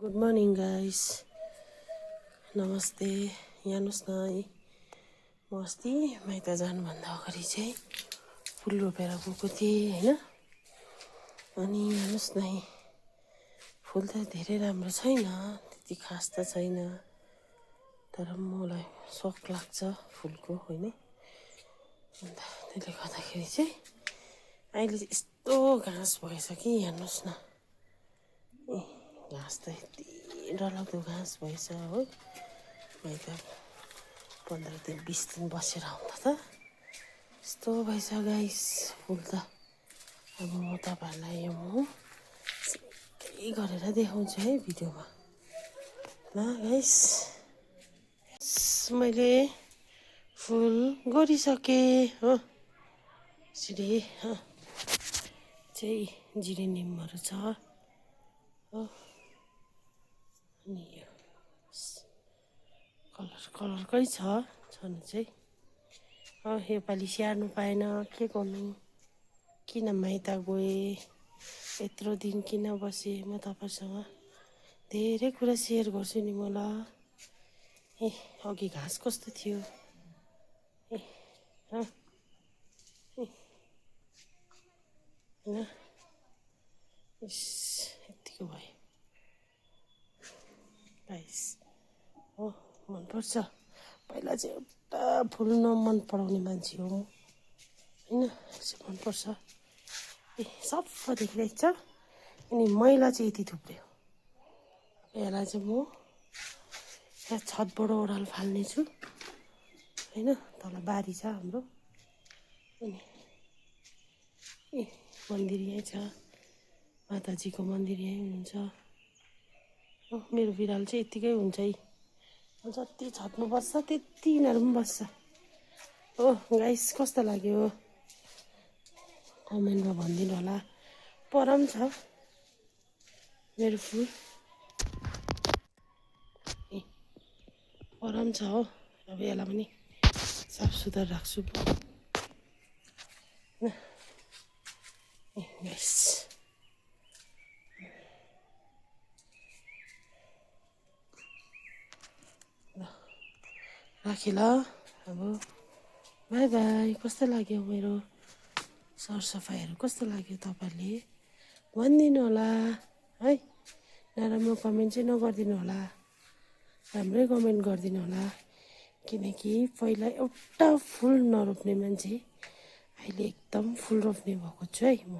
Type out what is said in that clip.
Good morning guys, नमस्ते। यहाँ हेर्नुहोस् न है, म अस्ति माइत जानुभन्दा अगाडि चाहिँ फुल रोपेर गएको थिएँ होइन। अनि हेर्नुहोस् न है, फुल त धेरै राम्रो छैन, त्यति खास त छैन, तर मलाई सोख लाग्छ फुलको होइन। अन्त त्यसले गर्दाखेरि चाहिँ अहिले चाहिँ यस्तो घाँस भएछ कि हेर्नुहोस् न, घाँस त यति डरलाग्दो घाँस भएछ हो। मैले त 15 दिन 20 दिन बसेर आउँदा त यस्तो भएछ गाइस फुल त। अब म तपाईँहरूलाई यो म केही गरेर देखाउँछु है भिडियोमा ल गाइस। मैले फुल गरिसकेँ हो। यसरी चाहिँ जिरेनियमहरू छ हो। अनि यो कलरकै छ छनु चाहिँ। योपालि स्याहार्नु पाएन, के गर्नु, किन माइत गएँ, यत्रो दिन किन बसेँ। म तपाईँसँग धेरै कुरा सेयर गर्छु नि म ल। अघि घाँस कस्तो थियो होइन, यत्तिको भयो गाइस हो। मनपर्छ। पहिला चाहिँ एउटा फुल नमन पराउने मान्छे हो म होइन। मनपर्छ सफा देखिरहेको छ। अनि मैला चाहिँ यति थुप्रियो। यसलाई चाहिँ म यहाँ छतबाट ओह्रालो फाल्नेछु होइन। तल बारी छ हाम्रो। अनि मन्दिर यहीँ छ, माताजीको मन्दिर यहीँ हुनुहुन्छ। मेरो बिरालो चाहिँ यत्तिकै हुन्छ है, जति छतमा बस्छ त्यति यिनीहरू पनि बस्छ हो। गाइस कस्तो लाग्यो कमेन्टमा भनिदिनु होला। पर पनि छ मेरो फुल, पर पनि छ हो। अब यसलाई पनि साफ सुधार राख्छु गाइस। राखेँ ल, अब बाई बाई। कस्तो लाग्यो मेरो सरसफाइहरू, कस्तो लाग्यो तपाईँहरूले भनिदिनु होला है। नराम्रो कमेन्ट चाहिँ नगरिदिनु होला, राम्रै कमेन्ट गरिदिनु होला। किनकि पहिला एउटा फुल नरोप्ने मान्छे अहिले एकदम फुल रोप्ने भएको छु है म।